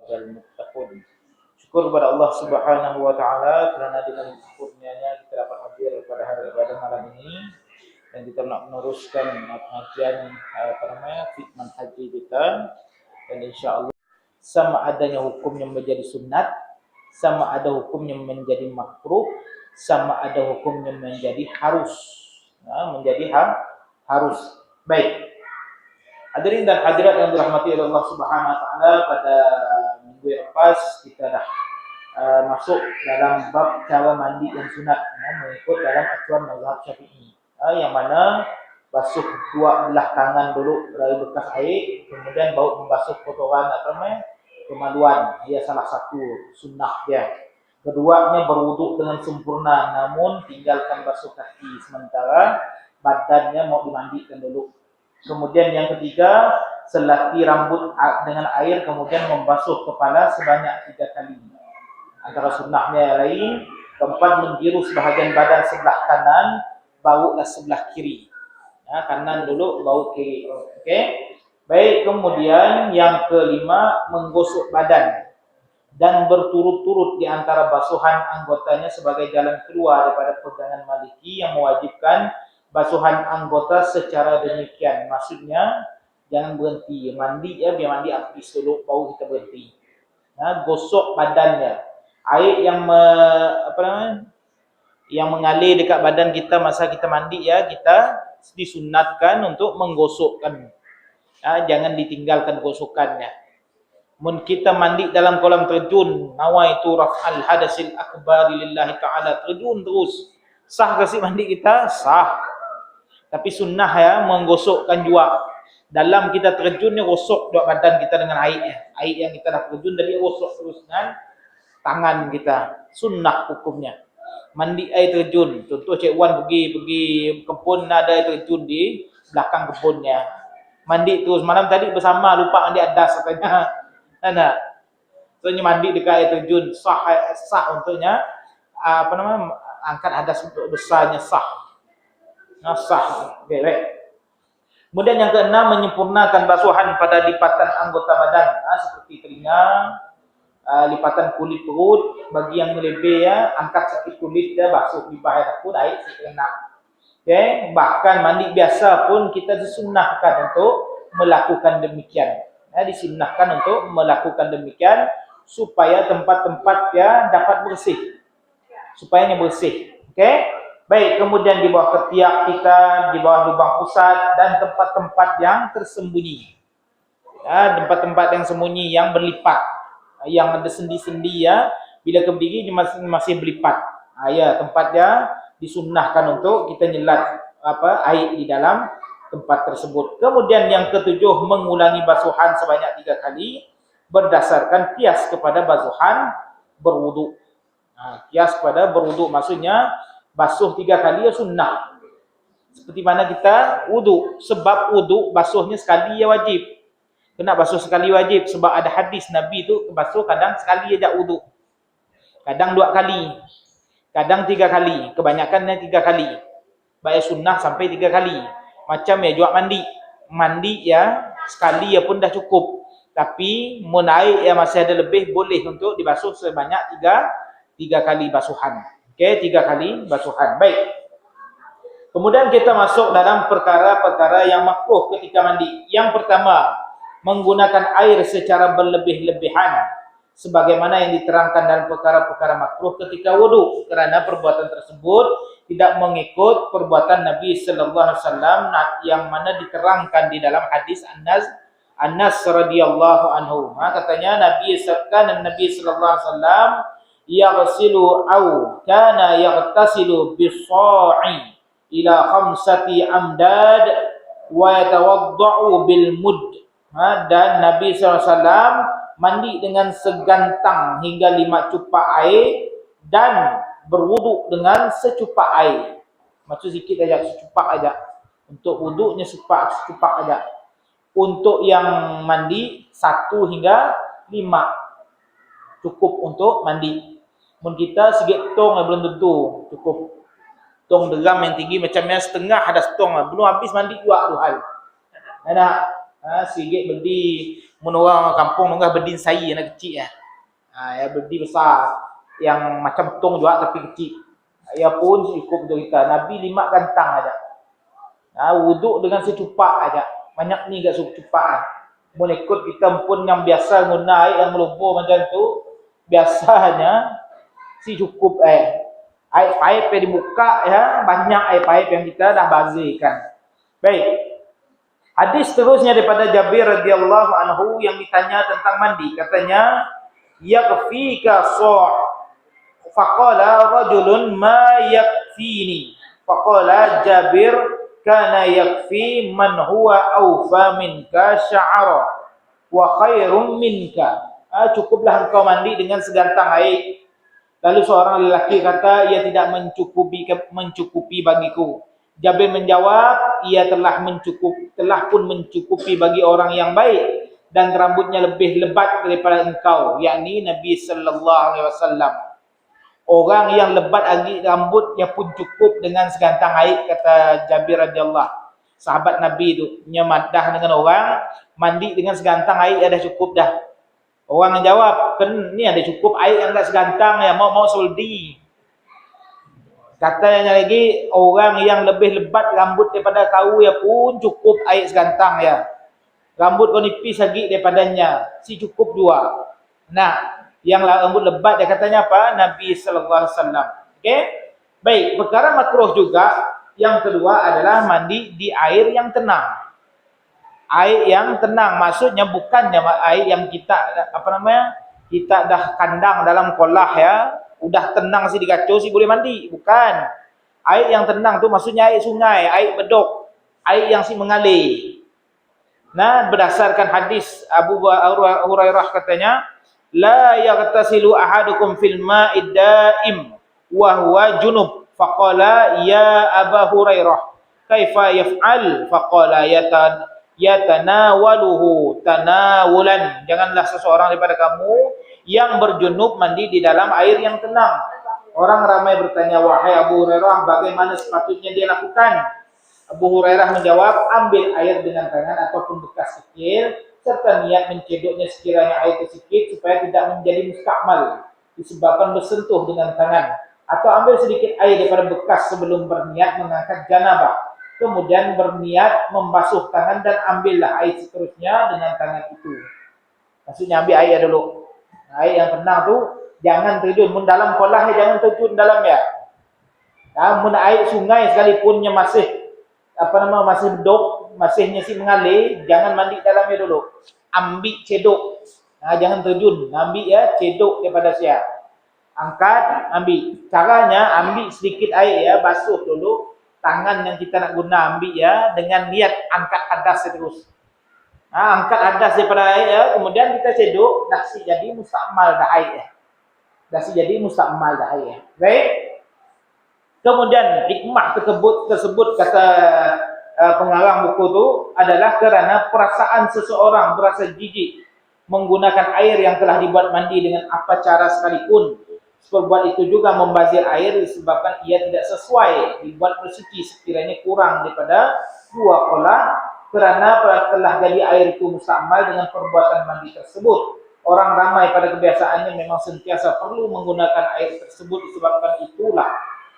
والمتقون. Syukur kepada Allah Subhanahu wa taala kerana dengan kurnianya kita dapat hadir pada malam ini dan kita nak meneruskan pengajian fitman haji kita, dan insyaallah sama adanya hukum yang menjadi sunat, sama ada hukum yang menjadi makruh, sama ada hukum yang menjadi harus. Harus. Baik. Hadirin dan hadirat yang dirahmati oleh Allah Subhanahu wa taala, pada minggu yang lepas kita dah masuk dalam bab cara mandi yang sunat, mengikut dalam acuan mazhab Syafi'i, yang mana basuh dua belah tangan dulu dari bekas air, kemudian baru membasuh kotoran kemaluan. Ia salah satu sunnah dia. Keduanya berwuduk dengan sempurna, namun tinggalkan basuh kaki sementara badannya mau dimandikan dulu. Kemudian yang ketiga, selati rambut dengan air kemudian membasuh kepala sebanyak 3 kali. Antara sunnahnya yang lain, keempat, menggiru sebahagian badan sebelah kanan, barulah sebelah kiri. Kanan dulu, baru kiri. Okey. Baik, kemudian yang kelima, menggosok badan dan berturut-turut di antara basuhan anggotanya sebagai jalan keluar daripada pegangan Maliki yang mewajibkan basuhan anggota secara demikian. Maksudnya jangan berhenti mandi biar mandi habis dulu baru kita berhenti. Gosok badannya. Air yang mengalir dekat badan kita masa kita mandi kita disunatkan untuk menggosokkan. Jangan ditinggalkan gosokannya. Mun kita mandi dalam kolam terjun, nawaitu raf'al hadasil akbari lillahi ta'ala, terjun terus. Sah ke si mandi kita? Sah. Tapi sunnah menggosokkan juga. Dalam kita terjun ni, gosok dua badan kita dengan air. Air yang kita dah terjun dari gosok terus dengan tangan kita. Sunnah hukumnya. Mandi air terjun. Contoh Cik Wan pergi kebun, ada air terjun di belakang kebunnya. Mandi terus. Malam tadi bersama lupa mandi adas katanya. Soalnya mandi dekat air terjun sah untuknya angkat hadas untuk besarnya sah. Sah. Okay, baik. Kemudian yang keenam, menyempurnakan basuhan pada lipatan anggota badan, seperti telinga, lipatan kulit perut. Bagi yang melebih angkat sikit kulit basuh di bahaya pun air sikit enak. Okay. Bahkan mandi biasa pun kita disunnahkan untuk melakukan demikian. Disunnahkan untuk melakukan demikian supaya tempat-tempat dapat bersih. Supayanya bersih. Okey. Baik, kemudian di bawah ketiak kita, di bawah lubang pusat dan tempat-tempat yang tersembunyi. Tempat-tempat yang sembunyi yang berlipat, yang ada sendi-sendi bila berdiri masih berlipat. Tempatnya disunnahkan untuk kita nyelat air di dalam tempat tersebut. Kemudian yang ketujuh, mengulangi basuhan sebanyak 3 kali berdasarkan kias kepada basuhan berwuduk. Kias kepada berwuduk maksudnya basuh 3 kali sunnah. Seperti mana kita wuduk. Sebab wuduk basuhnya sekali wajib. Kena basuh sekali wajib. Sebab ada hadis Nabi tu basuh kadang sekali aja wuduk. Kadang 2 kali. Kadang 3 kali. Kebanyakannya 3 kali. Baik sunnah sampai 3 kali. Macam juga mandi. Mandi sekali pun dah cukup. Tapi mun air masih ada lebih, boleh untuk dibasuh sebanyak 3 kali basuhan. Okey, 3 kali basuhan. Baik. Kemudian kita masuk dalam perkara-perkara yang makruh ketika mandi. Yang pertama, menggunakan air secara berlebih-lebihan, sebagaimana yang diterangkan dalam perkara-perkara makruh ketika wudu, kerana perbuatan tersebut tidak mengikut perbuatan Nabi sallallahu alaihi wasallam yang mana diterangkan di dalam hadis Anas radhiyallahu anhu. Katanya Nabi sallallahu alaihi wasallam yaghsilu kana yaghtasilu bis-sa'i ila 5 amdad wa yatawaddau bil mud. Dan Nabi SAW mandi dengan segantang hingga 5 cupak air dan berwuduk dengan secupak air. Maksud sikit aja, secupak aja. Untuk wuduknya secupak aja. Untuk yang mandi 1 hingga 5 cukup untuk mandi. Mun kita sikit tong belum tentu cukup. Tong deram yang tinggi macamnya setengah ada tong belum habis mandi juga tu hal. Sikit beli mun orang kampung nunggah bedin sai anak kecil ya. Ya bedi besar yang macam tong juga tapi kecil. Ya pun cukup untuk kita. Nabi 5 gantang aja. Wuduk dengan secupak aja. Banyak ni gak secupak. Mun ikut kita pun yang biasa guna air yang melubur macam tu, biasanya si cukup air paip yang dibuka ya, banyak air paip yang kita dah bazirkan. Baik. Hadis seterusnya daripada Jabir radhiyallahu anhu yang ditanya tentang mandi, katanya yakfika sa' faqala rajulun ma yakfini faqala Jabir kana yakfi man huwa awfa minka sya'ara wa khairum minka. Cukuplah engkau mandi dengan segantang air. Lalu seorang lelaki kata, ia tidak mencukupi bagiku. Jabir menjawab, ia telah pun mencukupi bagi orang yang baik dan rambutnya lebih lebat daripada engkau, yakni Nabi sallallahu alaihi wasallam. Orang yang lebat lagi rambutnya pun cukup dengan segantang air, kata Jabir radhiyallahu. Sahabat Nabi tu nyamadah dengan orang mandi dengan segantang air dah cukup dah. Orang yang jawab, kan ni ada cukup air yang tak segantang ya, mau soldi. Katanya lagi, orang yang lebih lebat rambut daripada kau ya pun cukup air segantang ya. Rambut kau nipis lagi daripadanya, si cukup dua. Nah, yang rambut lebat dia katanya apa? Nabi sallallahu alaihi wasallam. Okey? Baik, perkara makruh juga yang kedua adalah mandi di air yang tenang. Air yang tenang maksudnya bukannya air yang kita kita dah kandang dalam kolah ya, udah tenang si digacor si boleh mandi, bukan. Air yang tenang tu maksudnya air sungai, air bedok, air yang si mengalir. Nah, berdasarkan hadis Abu Hurairah katanya, la yaghtasilu ahadukum fil ma'id da'im wa huwa junub. Faqala ya Abu Hurairah, kaifa yaf'al? Faqala yatanawaluhu tanawulan. Janganlah seseorang daripada kamu yang berjunub mandi di dalam air yang tenang. Orang ramai bertanya, wahai Abu Hurairah, bagaimana sepatutnya dia lakukan? Abu Hurairah menjawab, ambil air dengan tangan ataupun bekas kecil serta niat mencedoknya sekiranya air itu sedikit supaya tidak menjadi mustakmal disebabkan bersentuh dengan tangan, atau ambil sedikit air daripada bekas sebelum berniat mengangkat janabah. Kemudian berniat membasuh tangan dan ambillah air seterusnya dengan tangan itu. Maksudnya ambil air dulu. Air yang tenang tu jangan terjun. Mun dalam kolah jangan terjun dalam ya. Mun air sungai sekalipunnya masih masih bedok, masihnya si mengalir, jangan mandi dalamnya dulu. Ambil cedok. Jangan terjun. Ambil ya cedok daripada siap. Angkat, ambil. Caranya ambil sedikit air ya, basuh dulu tangan yang kita nak guna, ambil ya dengan niat angkat hadas terus. Angkat hadas daripada air ya, kemudian kita cedok, dah si jadi mustakmal dah air ya. Dah si jadi mustakmal dah air ya. Baik. Kemudian hikmah tersebut kata pengarang buku tu adalah kerana perasaan seseorang berasa jijik menggunakan air yang telah dibuat mandi dengan apa cara sekalipun. Perbuat itu juga membazir air disebabkan ia tidak sesuai dibuat bersuci sekiranya kurang daripada 2 kolah, kerana telah jadi air itu mustakmal dengan perbuatan mandi tersebut. Orang ramai pada kebiasaannya memang sentiasa perlu menggunakan air tersebut, disebabkan itulah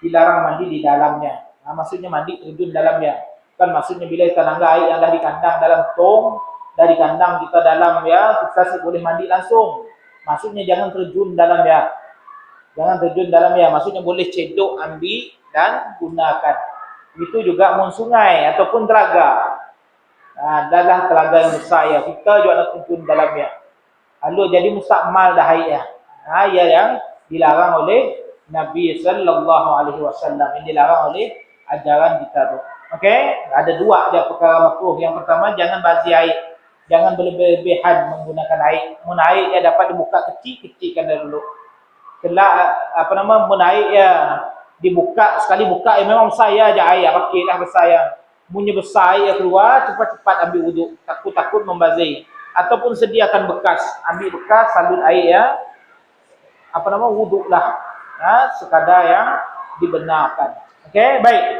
dilarang mandi di dalamnya. Maksudnya mandi terjun dalamnya. Kan maksudnya bila kita nangga air yang dah dikandang dalam tong, dari kandang kita dalam ya, kita boleh mandi langsung. Maksudnya jangan terjun dalam ya. Jangan terjun dalam ya, maksudnya boleh cedok, ambil dan gunakan. Itu juga mun sungai ataupun telaga. Adalah telaga yang besar ya, kita juga nak terjun dalamnya. Lalu jadi mustakmal dah air ya. Air yang dilarang oleh Nabi sallallahu alaihi wasallam, yang dilarang oleh ajaran kita tu. Okey, ada 2 dia perkara makruh. Yang pertama, jangan bazir air. Jangan berlebihan menggunakan air. Mun air dia dapat dibuka kecil-kecilkan dulu. Mun air ya dibuka, sekali buka ya memang saya aja air, pakailah besar ya. Munnya besar air keluar, cepat-cepat ambil wuduk, takut membazir. Ataupun sediakan bekas, ambil bekas, salut air ya. Wuduklah. Sekadar yang dibenarkan. Okey, baik.